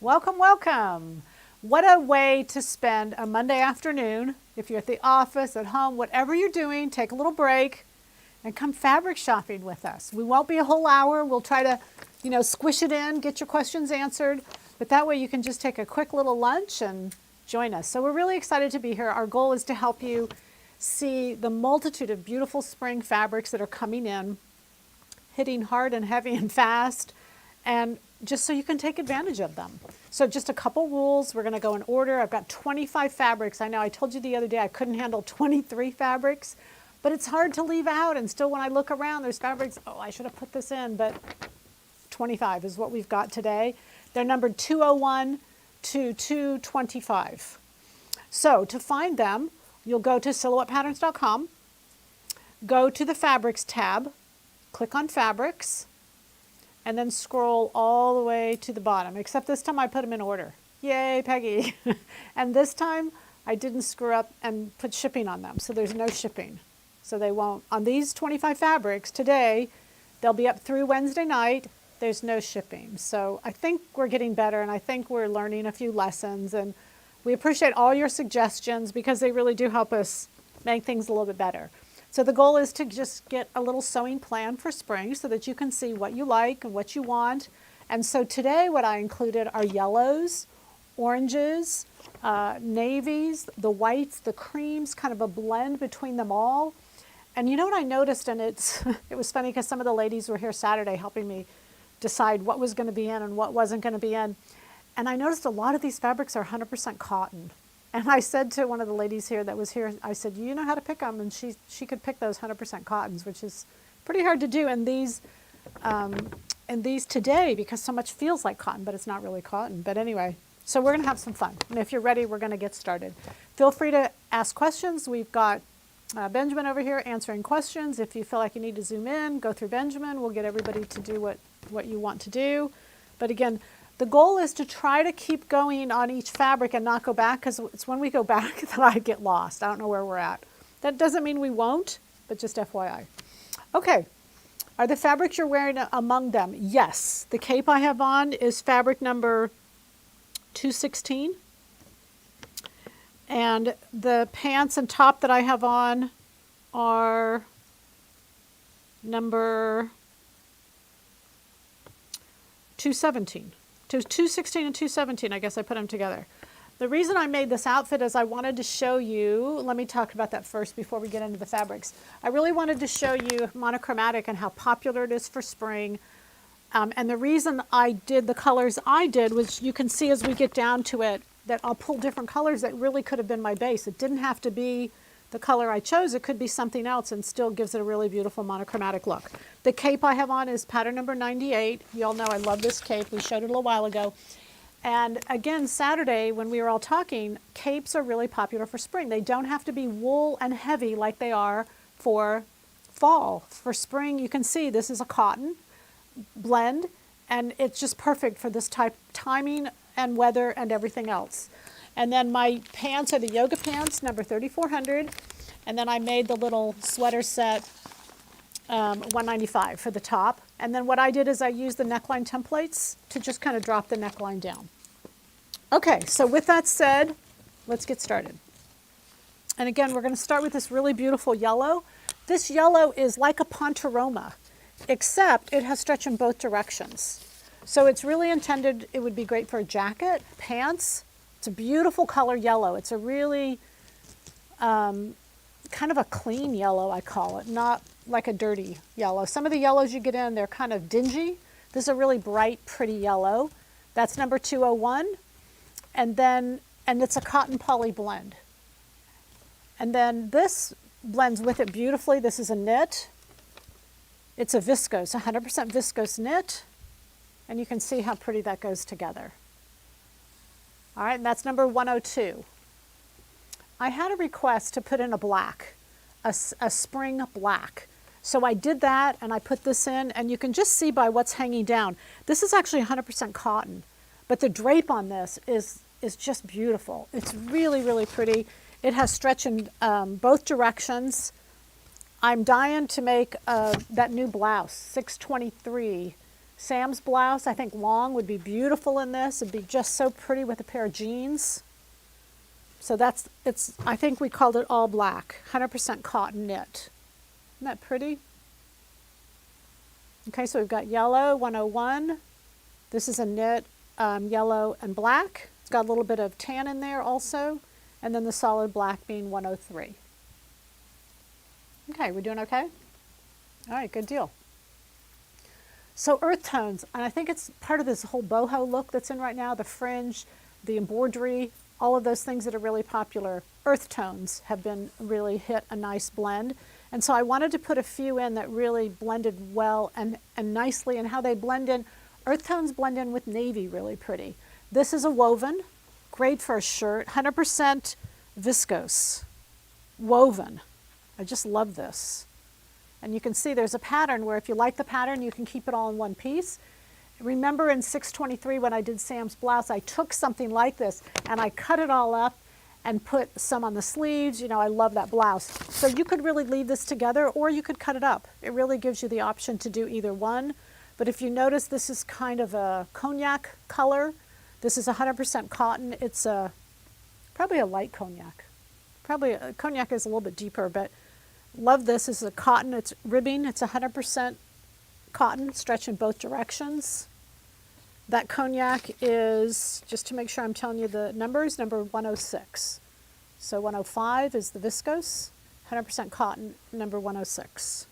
Welcome, welcome. What a way to spend a Monday afternoon. If you're at the office, at home, whatever you're doing, take a little break and come fabric shopping with us. We won't be a whole hour. We'll try to, squish it in, get your questions answered. But that way you can just take a quick little lunch and join us. So we're really excited to be here. Our goal is to help you see the multitude of beautiful spring fabrics that are coming in, hitting hard and heavy and fast, and just so you can take advantage of them. So just a couple rules. We're going to go in order. I've got 25 fabrics. I know I told you the other day I couldn't handle 23 fabrics, but it's hard to leave out. And still when I look around, there's fabrics, oh, I should have put this in, but 25 is what we've got today. They're numbered 201 to 225. So to find them, you'll go to silhouettepatterns.com, go to the Fabrics tab, click on Fabrics, and then scroll all the way to the bottom, except this time I put them in order. Yay, Peggy. And this time I didn't screw up and put shipping on them, so there's no shipping. So they won't, on these 25 fabrics today, they'll be up through Wednesday night, there's no shipping. So I think we're getting better, and I think we're learning a few lessons, and we appreciate all your suggestions because they really do help us make things a little bit better. So the goal is to just get a little sewing plan for spring so that you can see what you like and what you want. And so today what I included are yellows, oranges, navies, the whites, the creams, kind of a blend between them all. And you know what I noticed, and it was funny because some of the ladies were here Saturday helping me decide what was going to be in and what wasn't going to be in. And I noticed a lot of these fabrics are 100% cotton. And I said to one of the ladies here that was here, I said, you know how to pick them? And she could pick those 100% cottons, which is pretty hard to do in these today because so much feels like cotton, but it's not really cotton. But anyway, so we're going to have some fun. And if you're ready, we're going to get started. Feel free to ask questions. We've got Benjamin over here answering questions. If you feel like you need to zoom in, go through Benjamin. We'll get everybody to do what you want to do. But again, the goal is to try to keep going on each fabric and not go back, because it's when we go back that I get lost. I don't know where we're at. That doesn't mean we won't, but just FYI. Okay, are the fabrics you're wearing among them? Yes. The cape I have on is fabric number 216. And the pants and top that I have on are number 217. 216 and 217, I guess I put them together. The reason I made this outfit is I wanted to show you, let me talk about that first before we get into the fabrics. I really wanted to show you monochromatic and how popular it is for spring. And the reason I did the colors I did was you can see as we get down to it that I'll pull different colors that really could have been my base. It didn't have to be the color I chose. It could be something else and still gives it a really beautiful monochromatic look. The cape I have on is pattern number 98. You all know I love this cape. We showed it a little while ago. And again, Saturday when we were all talking, capes are really popular for spring. They don't have to be wool and heavy like they are for fall. For spring, you can see this is a cotton blend, and it's just perfect for this type timing and weather and everything else. And then my pants are the yoga pants, number 3400. And then I made the little sweater set, 195 for the top. And then what I did is I used the neckline templates to just kind of drop the neckline down. Okay, so with that said, let's get started. And again, we're going to start with this really beautiful yellow. This yellow is like a pontoroma, except it has stretch in both directions. So it's really intended, it would be great for a jacket, pants. It's a beautiful color yellow. It's a really kind of a clean yellow, I call it, not like a dirty yellow. Some of the yellows you get in, they're kind of dingy. This is a really bright, pretty yellow. That's number 201. And it's a cotton poly blend. And then this blends with it beautifully. This is a knit. It's a viscose, 100% viscose knit. And you can see how pretty that goes together. All right, and that's number 102. I had a request to put in a black, a spring black. So I did that and I put this in, and you can just see by what's hanging down. This is actually 100% cotton, but the drape on this is just beautiful. It's really, really pretty. It has stretch in both directions. I'm dying to make that new blouse, 623. Sam's blouse, I think long would be beautiful in this. It'd be just so pretty with a pair of jeans. So I think we called it all black, 100% cotton knit. Isn't that pretty? Okay, so we've got yellow, 101. This is a knit yellow and black. It's got a little bit of tan in there also. And then the solid black being 103. Okay, we're doing okay? All right, good deal. So earth tones, and I think it's part of this whole boho look that's in right now, the fringe, the embroidery, all of those things that are really popular. Earth tones have been really hit a nice blend. And so I wanted to put a few in that really blended well and nicely, and how they blend in. Earth tones blend in with navy really pretty. This is a woven, great for a shirt, 100% viscose, woven. I just love this. And you can see there's a pattern where if you like the pattern, you can keep it all in one piece. Remember in 623 when I did Sam's blouse, I took something like this and I cut it all up and put some on the sleeves. You know, I love that blouse. So you could really leave this together or you could cut it up. It really gives you the option to do either one. But if you notice, this is kind of a cognac color. This is 100% cotton. It's probably a light cognac. Probably cognac is a little bit deeper, but love this. This is a cotton. It's ribbing. It's 100% cotton, stretch in both directions. That cognac is, just to make sure I'm telling you the numbers, number 106. So 105 is the viscose, 100% cotton, number 106.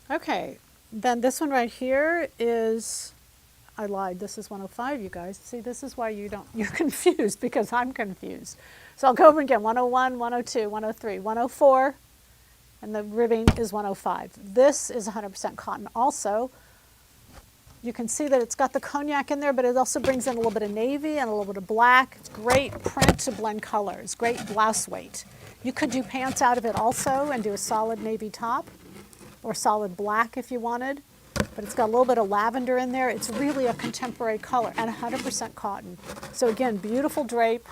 Okay, then this one right here is, I lied, this is 105, you guys. See, this is why you're confused, because I'm confused. So I'll go over again, 101, 102, 103, 104, and the ribbing is 105. This is 100% cotton also. You can see that it's got the cognac in there, but it also brings in a little bit of navy and a little bit of black. It's great print to blend colors, great blouse weight. You could do pants out of it also and do a solid navy top or solid black if you wanted, but it's got a little bit of lavender in there. It's really a contemporary color and 100% cotton. So again, beautiful drape,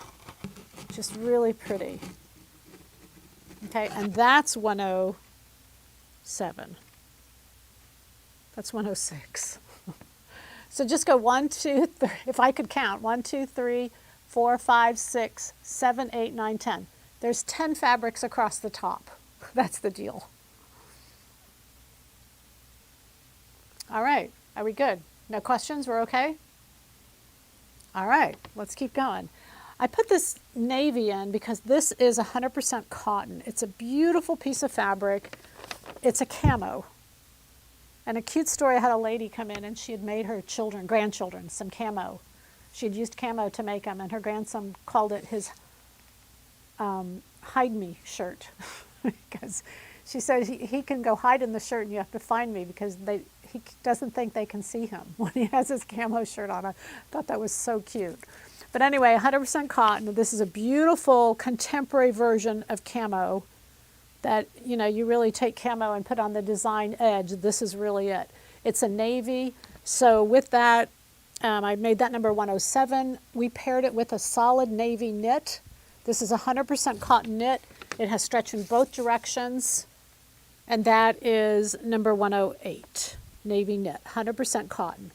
just really pretty. Okay, and that's 107. That's 106. So just go 1, 2, 3, if I could count, 1, 2, 3, 4, 5, 6, 7, 8, 9, 10. There's 10 fabrics across the top. That's the deal. All right, are we good? No questions, we're okay? All right, let's keep going. I put this navy in because this is 100% cotton. It's a beautiful piece of fabric. It's a camo. And a cute story, I had a lady come in and she had made her grandchildren, some camo. She had used camo to make them, and her grandson called it his hide me shirt. Because she said he can go hide in the shirt and you have to find me because he doesn't think they can see him when he has his camo shirt on. I thought that was so cute. But anyway, 100% cotton. This is a beautiful contemporary version of camo that, you know, you really take camo and put on the design edge. This is really it. It's a navy. So with that, I made that number 107. We paired it with a solid navy knit. This is 100% cotton knit. It has stretch in both directions. And that is number 108, navy knit, 100% cotton.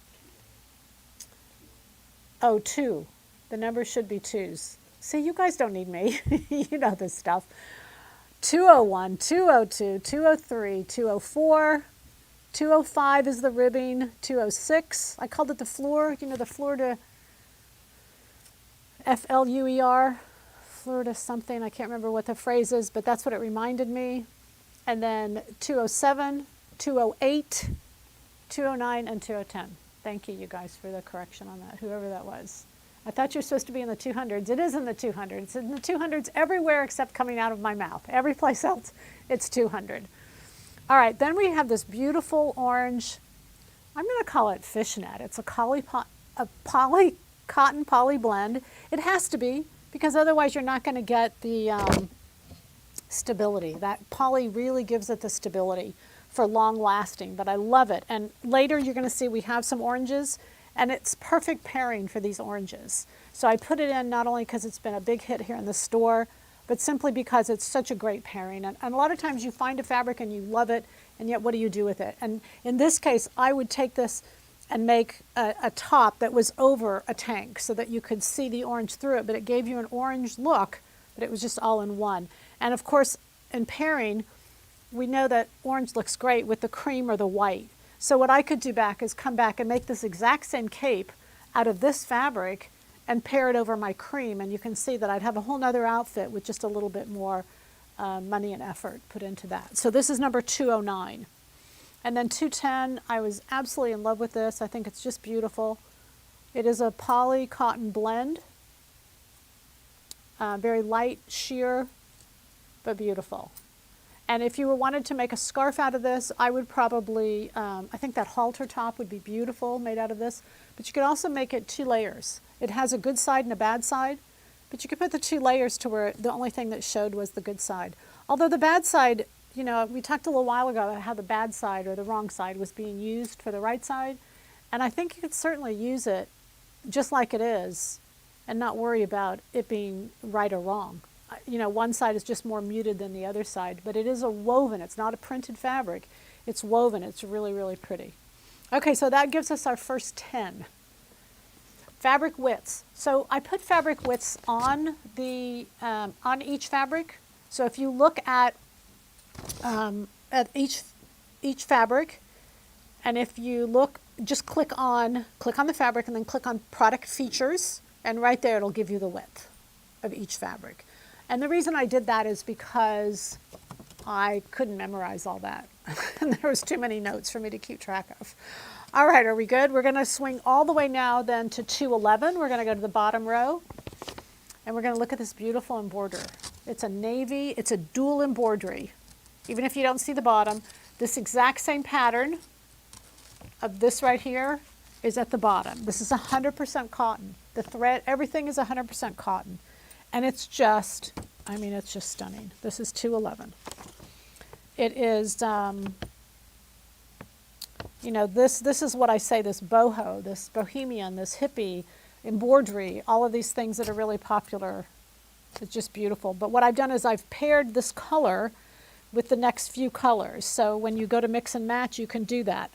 Oh, 2. The numbers should be 2s. See, you guys don't need me. You know this stuff. 201, 202, 203, 204, 205 is the ribbing, 206. I called it the floor, you know, the Florida, F-L-U-E-R, Florida something. I can't remember what the phrase is, but that's what it reminded me. And then 207, 208, 209, and 210. Thank you guys for the correction on that, whoever that was. I thought you were supposed to be in the 200s. It is in the 200s. It's in the 200s everywhere except coming out of my mouth. Every place else, it's 200. All right, then we have this beautiful orange. I'm going to call it fishnet. It's a cotton poly blend. It has to be, because otherwise you're not going to get the stability. That poly really gives it the stability for long lasting, but I love it. And later you're going to see we have some oranges, and it's perfect pairing for these oranges. So I put it in not only because it's been a big hit here in the store, but simply because it's such a great pairing. And a lot of times you find a fabric and you love it, and yet what do you do with it? And in this case, I would take this and make a top that was over a tank so that you could see the orange through it, but it gave you an orange look, but it was just all in one. And of course, in pairing, we know that orange looks great with the cream or the white. So what I could do back is come back and make this exact same cape out of this fabric and pair it over my cream, and you can see that I'd have a whole nother outfit with just a little bit more money and effort put into that. So this is number 209. And then 210, I was absolutely in love with this. I think it's just beautiful. It is a poly cotton blend. Very light sheer, but beautiful. And if you wanted to make a scarf out of this, I would probably, I think that halter top would be beautiful made out of this. But you could also make it 2 layers. It has a good side and a bad side, but you could put the 2 layers to where the only thing that showed was the good side. Although the bad side, you know, we talked a little while ago about how the bad side or the wrong side was being used for the right side. And I think you could certainly use it just like it is and not worry about it being right or wrong. You know, one side is just more muted than the other side, but it is a woven. It's not a printed fabric. It's woven. It's really, really pretty. Okay, so that gives us our first 10. Fabric widths. So I put fabric widths on the on each fabric. So if you look at each fabric, and if you look, just click on the fabric and then click on product features, and right there it'll give you the width of each fabric. And the reason I did that is because I couldn't memorize all that. And there was too many notes for me to keep track of. All right, are we good? We're going to swing all the way now then to 211. We're going to go to the bottom row, and we're going to look at this beautiful embroidery. It's a navy, it's a dual embroidery. Even if you don't see the bottom, this exact same pattern of this right here is at the bottom. This is 100% cotton. The thread, everything is 100% cotton. And it's just, I mean, it's just stunning. This is 211. It is, you know, this is what I say, this boho, this bohemian, this hippie, embroidery, all of these things that are really popular. It's just beautiful. But what I've done is I've paired this color with the next few colors. So when you go to mix and match, you can do that.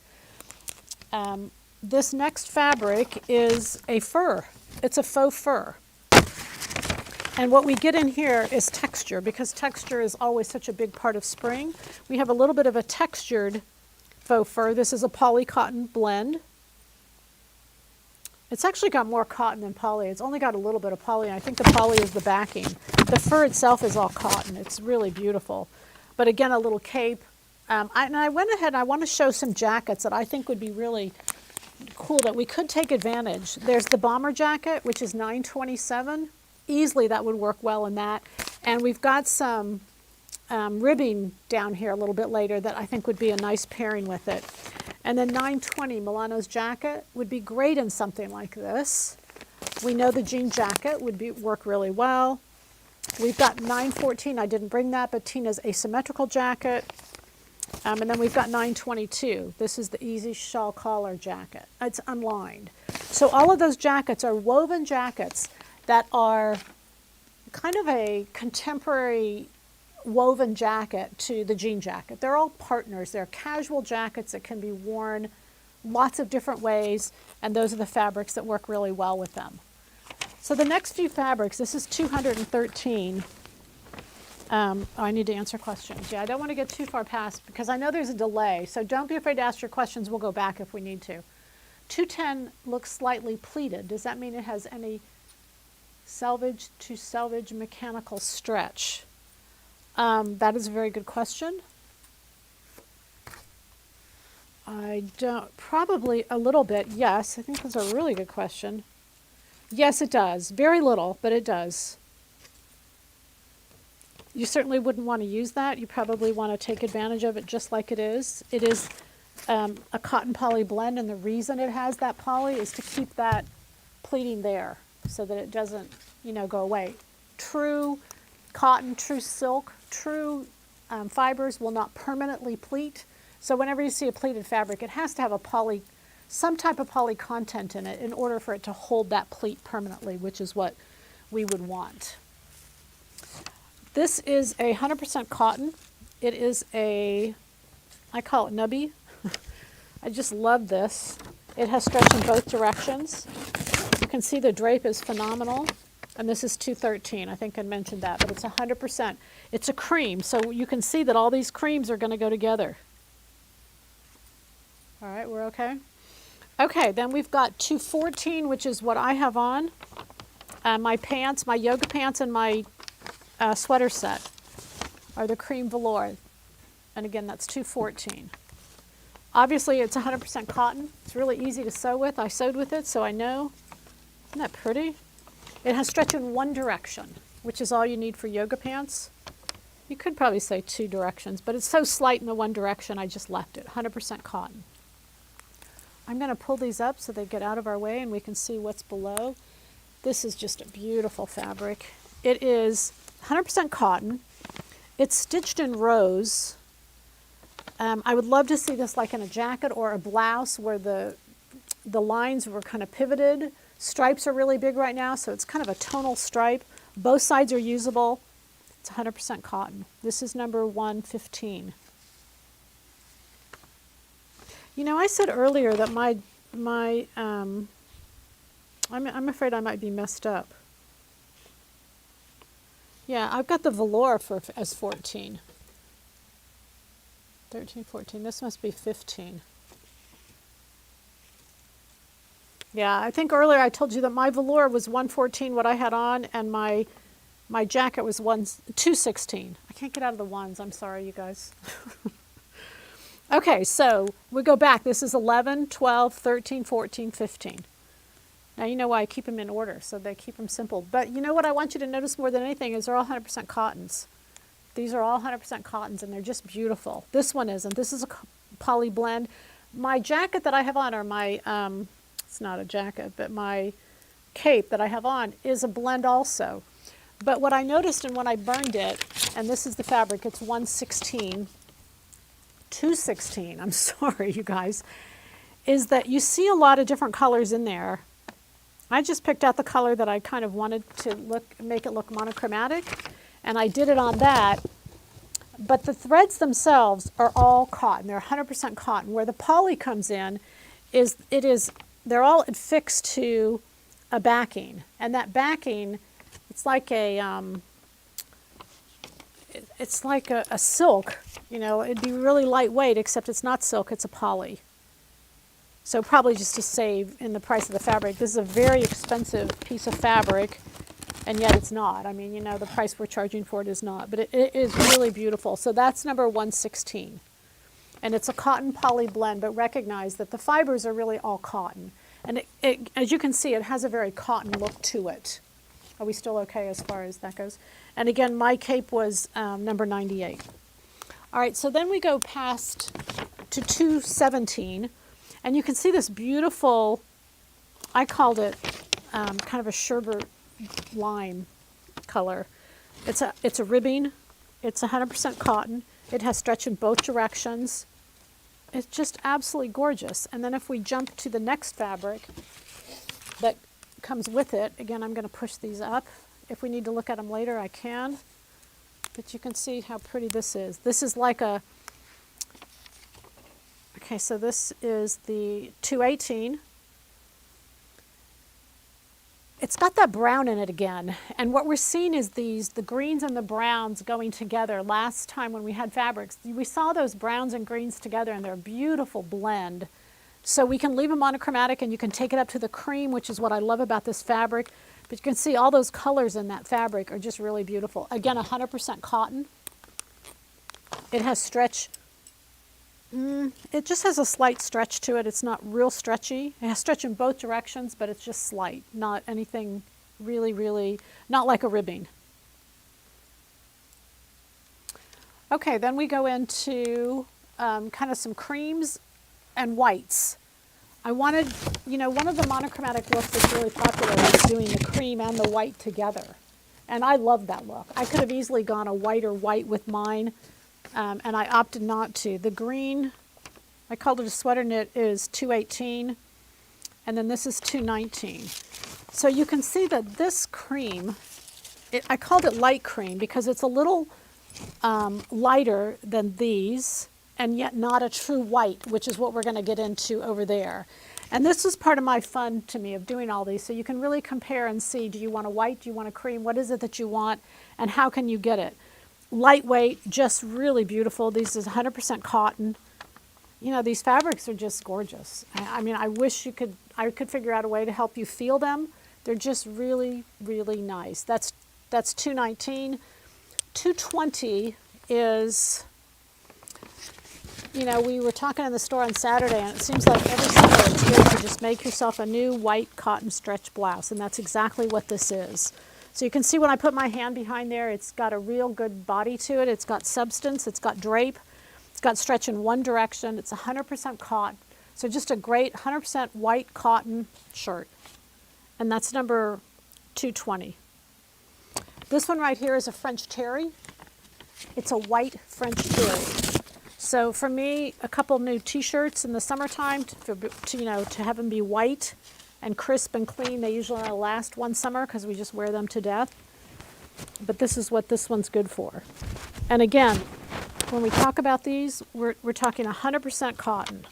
This next fabric is a fur. It's a faux fur. And what we get in here is texture, because texture is always such a big part of spring. We have a little bit of a textured faux fur. This is a poly cotton blend. It's actually got more cotton than poly. It's only got a little bit of poly, and I think the poly is the backing. The fur itself is all cotton. It's really beautiful. But again, a little cape. And I went ahead and I want to show some jackets that I think would be really cool that we could take advantage. There's the bomber jacket, which is $9.27. Easily that would work well in that. And we've got some ribbing down here a little bit later that I think would be a nice pairing with it. And then $9.20 Milano's jacket would be great in something like this. We know the jean jacket would work really well. We've got $9.14, I didn't bring that, but Tina's asymmetrical jacket. And then we've got $9.22. This is the easy shawl collar jacket. It's unlined. So all of those jackets are woven jackets that are kind of a contemporary woven jacket to the jean jacket. They're all partners. They're casual jackets that can be worn lots of different ways, and those are the fabrics that work really well with them. So the next few fabrics, this is 213. I need to answer questions. Yeah, I don't want to get too far past because I know there's a delay, so don't be afraid to ask your questions. We'll go back if we need to. 210 looks slightly pleated. Does that mean it has any selvage to selvage mechanical stretch? That is a very good question. I don't, probably a little bit, yes. I think that's a really good question. Yes, it does. Very little, but it does. You certainly wouldn't want to use that. You probably want to take advantage of it just like it is. It is a cotton poly blend, and the reason it has that poly is to keep that pleating there so that it doesn't, you know, go away. True cotton, true silk, true fibers will not permanently pleat. So whenever you see a pleated fabric, it has to have a poly, some type of poly content in it in order for it to hold that pleat permanently, which is what we would want. This is 100% cotton. It is I call it nubby. I just love this. It has stretch in both directions. You can see the drape is phenomenal. And this is 213. I think I mentioned that, but it's 100%. It's a cream, so you can see that all these creams are going to go together. All right, we're okay? Okay, then we've got 214, which is what I have on. My pants, my yoga pants, and my sweater set are the cream velour. And again, that's 214. Obviously, it's 100% cotton. It's really easy to sew with. I sewed with it, so I know. Isn't that pretty? It has stretch in one direction, which is all you need for yoga pants. You could probably say two directions, but it's so slight in the one direction, I just left it. 100% cotton. I'm going to pull these up so they get out of our way and we can see what's below. This is just a beautiful fabric. It is 100% cotton. It's stitched in rows. I would love to see this like in a jacket or a blouse where the lines were kind of pivoted. Stripes are really big right now, so it's kind of a tonal stripe. Both sides are usable. It's 100% cotton. This is number 115. You know, I said earlier that I'm afraid I might be messed up. Yeah, I've got the velour as 14. 13, 14. This must be 15. Yeah, I think earlier I told you that my velour was 114, what I had on, and my jacket was 216. I can't get out of the ones. I'm sorry, you guys. Okay, so we go back. This is 11, 12, 13, 14, 15. Now you know why I keep them in order, so they keep them simple. But you know what I want you to notice more than anything is they're all 100% cottons. These are all 100% cottons, and they're just beautiful. This one isn't. This is a poly blend. My jacket that I have on, or my, it's not a jacket, but my cape that I have on is a blend also. But what I noticed and when I burned it, and this is the fabric, it's 116, 216, I'm sorry, you guys, is that you see a lot of different colors in there. I just picked out the color that I kind of wanted to make it look monochromatic, and I did it on that. But the threads themselves are all cotton. They're 100% cotton. Where the poly comes in is they're all affixed to a backing, and that backing, it's like a silk. You know, it'd be really lightweight, except it's not silk, it's a poly. So probably just to save in the price of the fabric. This is a very expensive piece of fabric, and yet it's not. I mean, you know, the price we're charging for it is not, but it is really beautiful. So that's number 116. And it's a cotton poly blend, but recognize that the fibers are really all cotton. And as you can see, it has a very cotton look to it. Are we still okay as far as that goes? And again, my cape was number 98. All right, so then we go past to 217, and you can see this beautiful, I called it kind of a sherbet lime color. It's a ribbing. It's 100% cotton. It has stretch in both directions. It's just absolutely gorgeous. And then if we jump to the next fabric that comes with it, again, I'm going to push these up. If we need to look at them later, I can. But you can see how pretty this is. This is like a, okay, so this is the 218. It's got that brown in it again. And what we're seeing is the greens and the browns going together. Last time when we had fabrics, we saw those browns and greens together, and they're a beautiful blend. So we can leave them monochromatic, and you can take it up to the cream, which is what I love about this fabric. But you can see all those colors in that fabric are just really beautiful. Again, 100% cotton. It has stretch. It just has a slight stretch to it. It's not real stretchy. It has stretch in both directions, but it's just slight. Not anything really, really, not like a ribbing. Okay, then we go into kind of some creams and whites. I wanted, you know, one of the monochromatic looks that's really popular is doing the cream and the white together. And I love that look. I could have easily gone a white or white with mine, and I opted not to. The green, I called it a sweater knit, is 218, and then this is 219. So you can see that this cream, I called it light cream because it's a little lighter than these, and yet not a true white, which is what we're going to get into over there. And this is part of my fun to me of doing all these. So you can really compare and see, do you want a white, do you want a cream, what is it that you want, and how can you get it? Lightweight, just really beautiful. These is 100% cotton. You know, these fabrics are just gorgeous. I mean, I wish I could figure out a way to help you feel them. They're just really, really nice. That's $219. $220 is, you know, we were talking in the store on Saturday, and it seems like every summer it's good to just make yourself a new white cotton stretch blouse, and that's exactly what this is. So you can see when I put my hand behind there, it's got a real good body to it. It's got substance, it's got drape, it's got stretch in one direction. It's 100% cotton. So just a great 100% white cotton shirt. And that's number 220. This one right here is a French terry. It's a white French terry. So for me, a couple new t-shirts in the summertime to have them be white and crisp and clean. They usually only last one summer because we just wear them to death. But this is what this one's good for. And again, when we talk about these, we're talking 100% cotton.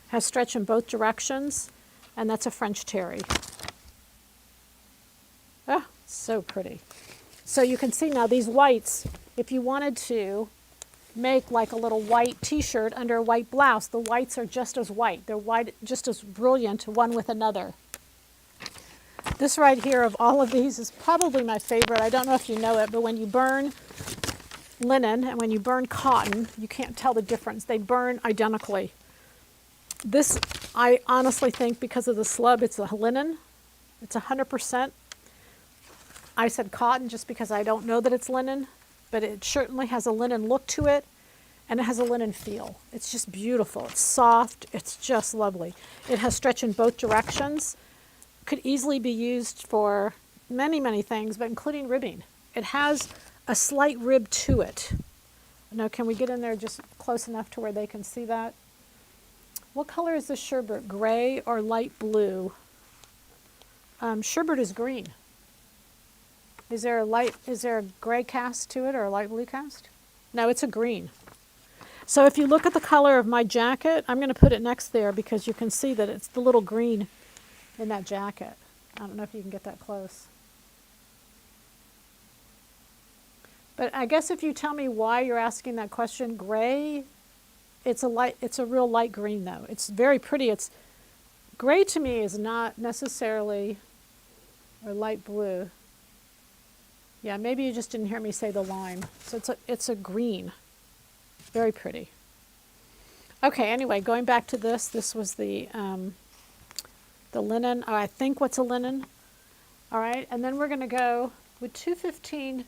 Has stretch in both directions, and that's a French terry. Ah, so pretty. So you can see now these whites, if you wanted to make like a little white t-shirt under a white blouse, the whites are just as white. They're white, just as brilliant one with another. This right here of all of these is probably my favorite. I don't know if you know it, but when you burn linen and when you burn cotton, you can't tell the difference. They burn identically. This, I honestly think because of the slub, it's a linen. It's 100%. I said cotton just because I don't know that it's linen, but it certainly has a linen look to it, and it has a linen feel. It's just beautiful. It's soft. It's just lovely. It has stretch in both directions. Could easily be used for many, many things, but including ribbing. It has a slight rib to it. Now, can we get in there just close enough to where they can see that? What color is this sherbet? Gray or light blue? Sherbet is green. Is there a gray cast to it or a light blue cast? No, it's a green. So if you look at the color of my jacket, I'm going to put it next there because you can see that it's the little green in that jacket. I don't know if you can get that close. But I guess if you tell me why you're asking that question, gray, it's a real light green though. It's very pretty. It's gray to me is not necessarily, or light blue. Yeah, maybe you just didn't hear me say the lime. So it's a green. Very pretty. Okay, anyway, going back to this. This was the linen. Oh, I think what's a linen. All right, and then we're going to go with 215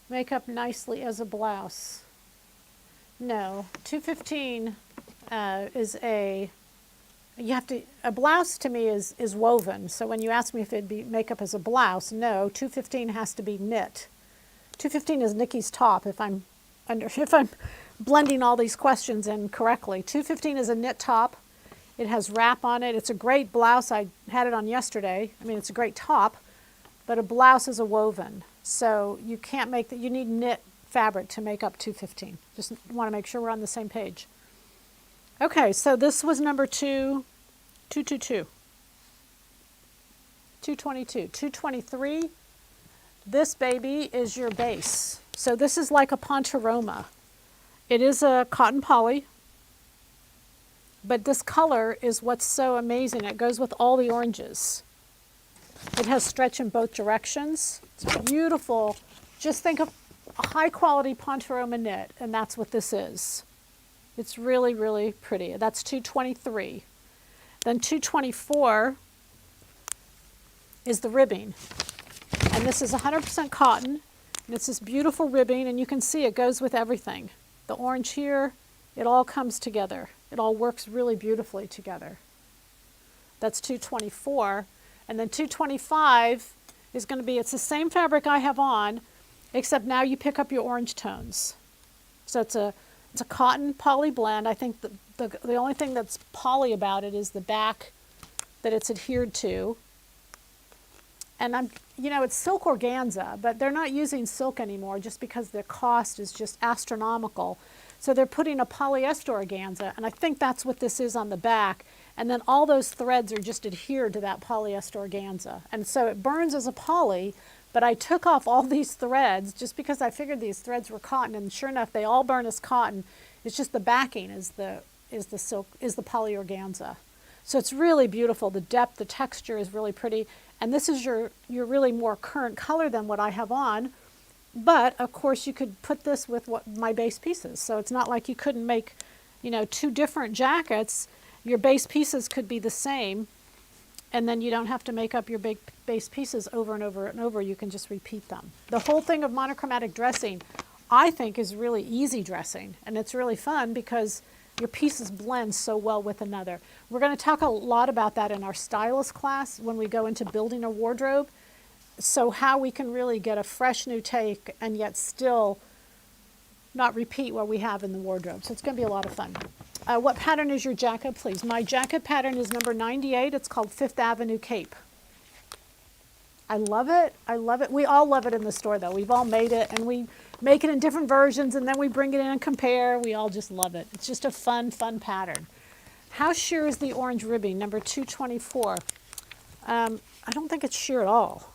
make up nicely as a blouse. No, 215 is a blouse to me is woven. So when you ask me if it'd be makeup as a blouse, no, 215 has to be knit. 215 is Nikki's top if I'm blending all these questions in correctly. 215 is a knit top. It has wrap on it. It's a great blouse. I had it on yesterday. I mean, it's a great top, but a blouse is a woven. So you can't make that. You need knit fabric to make up 215. Just want to make sure we're on the same page. Okay, so this was number 222. 222. 223. This baby is your base. So this is like a pontoroma. It is a cotton poly, but this color is what's so amazing. It goes with all the oranges. It has stretch in both directions. It's beautiful. Just think of a high quality pontoroma knit, and that's what this is. It's really, really pretty. That's 223. Then 224 is the ribbing. And this is 100% cotton. And it's this beautiful ribbing, and you can see it goes with everything. The orange here, it all comes together. It all works really beautifully together. That's 224. And then 225 is going to be, it's the same fabric I have on, except now you pick up your orange tones. So it's a cotton poly blend. I think the only thing that's poly about it is the back that it's adhered to. And it's silk organza, but they're not using silk anymore just because the cost is just astronomical. So they're putting a polyester organza, and I think that's what this is on the back. And then all those threads are just adhered to that polyester organza. And so it burns as a poly, but I took off all these threads just because I figured these threads were cotton, and sure enough, they all burn as cotton. It's just the backing is the poly organza. So it's really beautiful. The depth, the texture is really pretty. And this is your really more current color than what I have on. But of course you could put this with what my base pieces. So it's not like you couldn't make, you know, two different jackets. Your base pieces could be the same, and then you don't have to make up your base pieces over and over and over. You can just repeat them. The whole thing of monochromatic dressing, I think, is really easy dressing, and it's really fun because your pieces blend so well with another. We're going to talk a lot about that in our stylist class when we go into building a wardrobe. So how we can really get a fresh new take and yet still not repeat what we have in the wardrobe. So it's going to be a lot of fun. What pattern is your jacket, please? My jacket pattern is number 98. It's called Fifth Avenue Cape. I love it. I love it. We all love it in the store, though. We've all made it, and we make it in different versions, and then we bring it in and compare. We all just love it. It's just a fun, fun pattern. How sheer is the orange ribbing, number 224? I don't think it's sheer at all.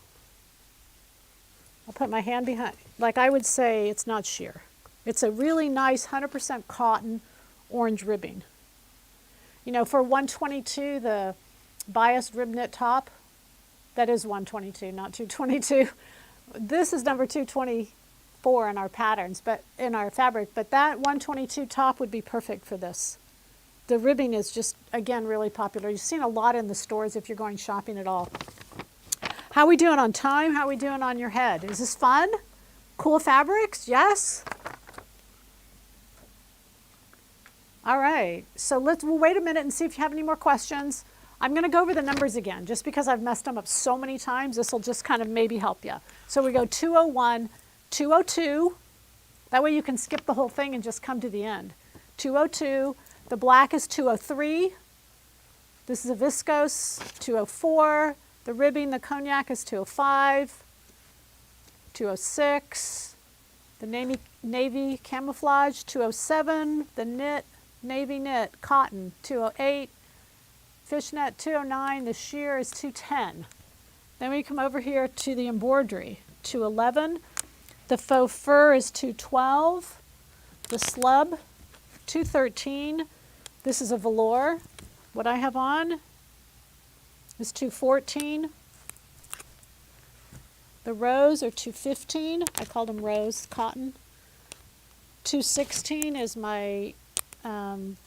I'll put my hand behind. Like, I would say it's not sheer. It's a really nice 100% cotton orange ribbing. You know, for 122, the biased rib knit top, that is 122, not 222. This is number 224 in our patterns, but in our fabric, but that 122 top would be perfect for this. The ribbing is just, again, really popular. You've seen a lot in the stores if you're going shopping at all. How are we doing on time? How are we doing on your head? Is this fun? Cool fabrics? Yes? All right, so we'll wait a minute and see if you have any more questions. I'm going to go over the numbers again, just because I've messed them up so many times. This will just kind of maybe help you. So we go 201, 202. That way you can skip the whole thing and just come to the end. 202. The black is 203. This is a viscose, 204. The ribbing, the cognac is 205. 206. The navy camouflage, 207. The knit, navy knit, cotton, 208. Fishnet, 209. The sheer is 210. Then we come over here to the embroidery, 211. The faux fur is 212. The slub, 213. This is a velour. What I have on is 214. The rose are 215. I called them rose cotton. 216 is my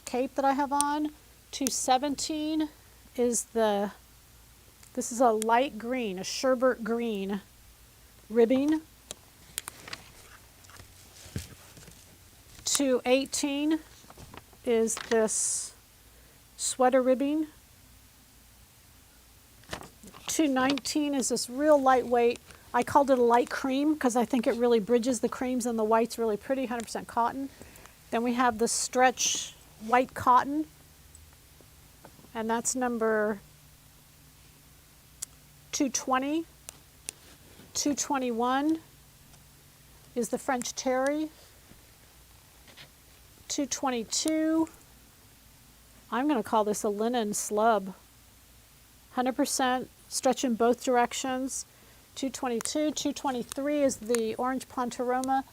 cape that I have on. 217 is this is a light green, a sherbet green ribbing. 218 is this sweater ribbing. 219 is this real lightweight. I called it a light cream because I think it really bridges the creams and the white's really pretty, 100% cotton. Then we have the stretch white cotton, and that's number 220. 221 is the French terry. 222, I'm going to call this a linen slub. 100% stretch in both directions. 222, 223 is the orange Pontoroma.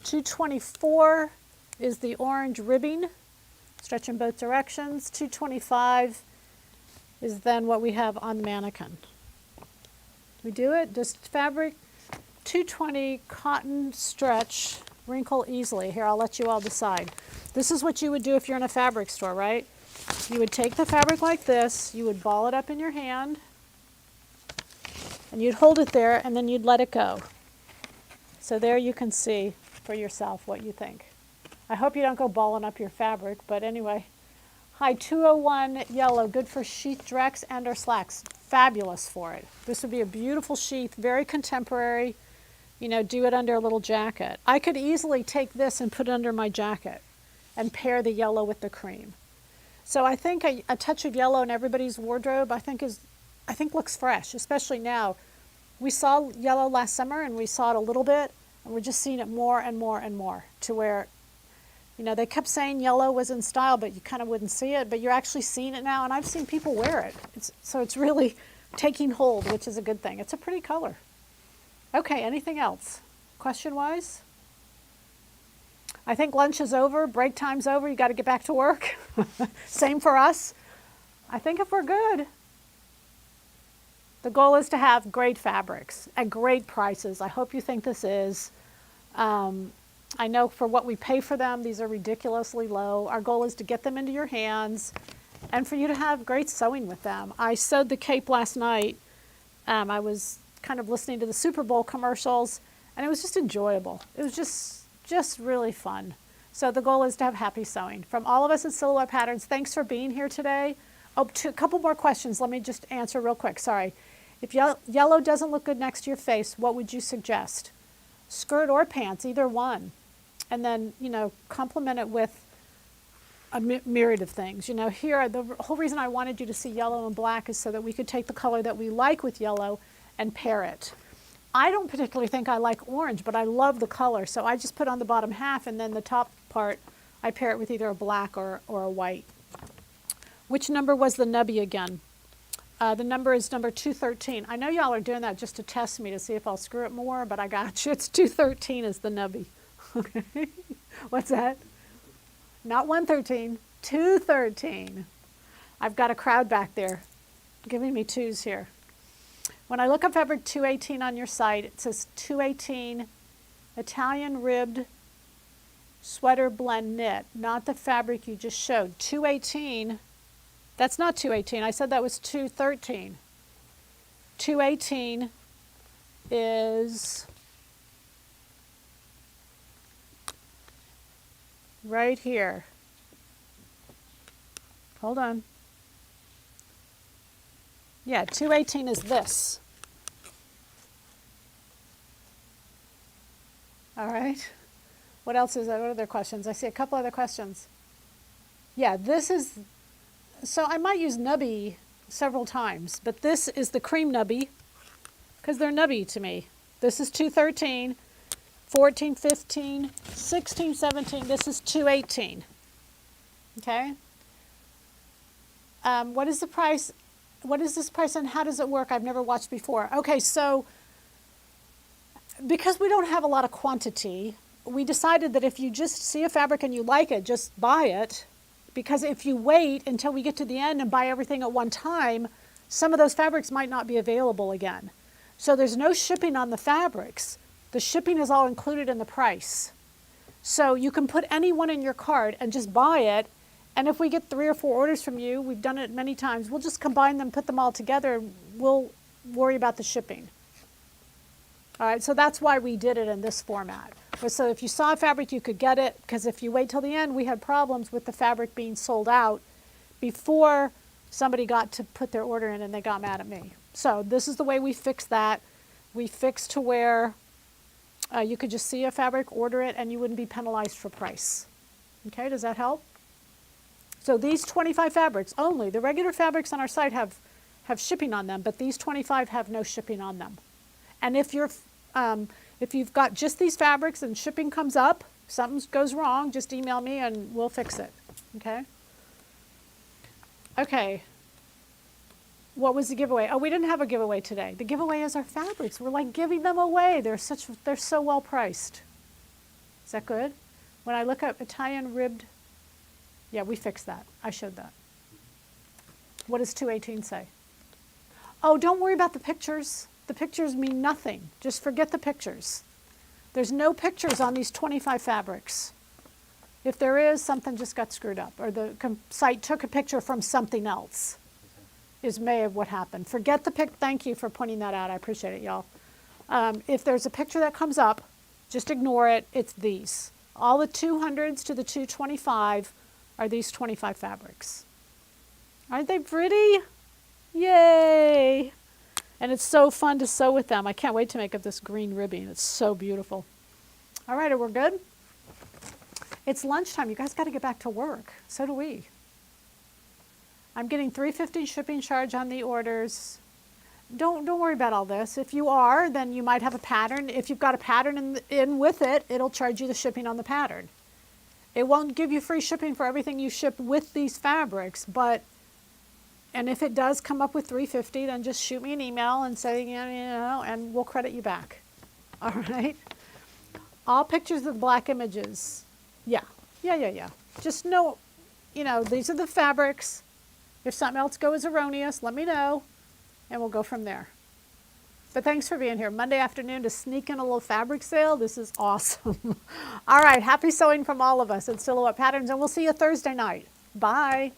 224 is the orange ribbing, stretch in both directions. 225 is then what we have on the mannequin. We do it, just fabric. 220 cotton stretch, wrinkle easily. Here, I'll let you all decide. This is what you would do if you're in a fabric store, right? You would take the fabric like this, you would ball it up in your hand, and you'd hold it there, and then you'd let it go. So there you can see for yourself what you think. I hope you don't go balling up your fabric, but anyway. Hi, 201 yellow, good for sheath drex and or slacks. Fabulous for it. This would be a beautiful sheath, very contemporary. You know, do it under a little jacket. I could easily take this and put it under my jacket and pair the yellow with the cream. So I think a touch of yellow in everybody's wardrobe, I think looks fresh, especially now. We saw yellow last summer and we saw it a little bit, and we're just seeing it more and more and more, to where You know, they kept saying yellow was in style, but you kind of wouldn't see it, but you're actually seeing it now, and I've seen people wear it. So it's really taking hold, which is a good thing. It's a pretty color. Okay, anything else? Question-wise? I think lunch is over, break time's over, you got to get back to work. Same for us. I think if we're good, the goal is to have great fabrics at great prices. I hope you think this is. I know for what we pay for them, these are ridiculously low. Our goal is to get them into your hands and for you to have great sewing with them. I sewed the cape last night. I was kind of listening to the Super Bowl commercials, and it was just enjoyable. It was just really fun. So the goal is to have happy sewing. From all of us at Silhouette Patterns, thanks for being here today. Oh, a couple more questions. Let me just answer real quick. Sorry. If yellow doesn't look good next to your face, what would you suggest? Skirt or pants, either one. And then, you know, complement it with a myriad of things. You know, here, the whole reason I wanted you to see yellow and black is so that we could take the color that we like with yellow and pair it. I don't particularly think I like orange, but I love the color. So I just put on the bottom half, and then the top part, I pair it with either a black or a white. Which number was the nubby again? The number is number 213. I know y'all are doing that just to test me to see if I'll screw it more, but I got you. It's 213 is the nubby. Okay. What's that? Not 113, 213. I've got a crowd back there giving me twos here. When I look up fabric 218 on your site, it says 218 Italian ribbed sweater blend knit, not the fabric you just showed. 218, that's not 218. I said that was 213. 218 is right here. Hold on. Yeah, 218 is this. All right. What else is there? What other questions? I see a couple other questions. Yeah, this is, so I might use nubby several times, but this is the cream nubby because they're nubby to me. This is 213. 14, 15, 16, 17, this is 218, okay? What is the price? What is this price and how does it work? I've never watched before. Okay, so because we don't have a lot of quantity, we decided that if you just see a fabric and you like it, just buy it, because if you wait until we get to the end and buy everything at one time, some of those fabrics might not be available again. So there's no shipping on the fabrics. The shipping is all included in the price. So you can put any one in your cart and just buy it. And if we get 3 or 4 orders from you, we've done it many times, we'll just combine them, put them all together, and we'll worry about the shipping. All right, so that's why we did it in this format. So if you saw a fabric, you could get it, because if you wait till the end, we had problems with the fabric being sold out before somebody got to put their order in and they got mad at me. So this is the way we fixed that. We fixed to where you could just see a fabric, order it, and you wouldn't be penalized for price. Okay, does that help? So these 25 fabrics only, the regular fabrics on our site have shipping on them, but these 25 have no shipping on them. And if you've got just these fabrics and shipping comes up, something goes wrong, just email me and we'll fix it. Okay? Okay. What was the giveaway? Oh, we didn't have a giveaway today. The giveaway is our fabrics. We're like giving them away. They're so well priced. Is that good? When I look up Italian ribbed, yeah, we fixed that. I showed that. What does 218 say? Oh, don't worry about the pictures. The pictures mean nothing. Just forget the pictures. There's no pictures on these 25 fabrics. If there is, something just got screwed up, or the site took a picture from something else. Is may of what happened. Forget the pic. Thank you for pointing that out. I appreciate it, y'all. If there's a picture that comes up, just ignore it. It's these. All the 200s to the 225 are these 25 fabrics. Aren't they pretty? Yay! And it's so fun to sew with them. I can't wait to make up this green ribbing. It's so beautiful. All right, we're good? It's lunchtime. You guys got to get back to work. So do we. I'm getting $3.50 shipping charge on the orders. Don't worry about all this. If you are, then you might have a pattern. If you've got a pattern in with it, it'll charge you the shipping on the pattern. It won't give you free shipping for everything you ship with these fabrics, and if it does come up with $3.50, then just shoot me an email and say, and we'll credit you back. All right? All pictures of black images. Yeah. Just know, these are the fabrics. If something else goes erroneous, let me know, and we'll go from there. But thanks for being here. Monday afternoon to sneak in a little fabric sale. This is awesome. All right, happy sewing from all of us at Silhouette Patterns, and we'll see you Thursday night. Bye.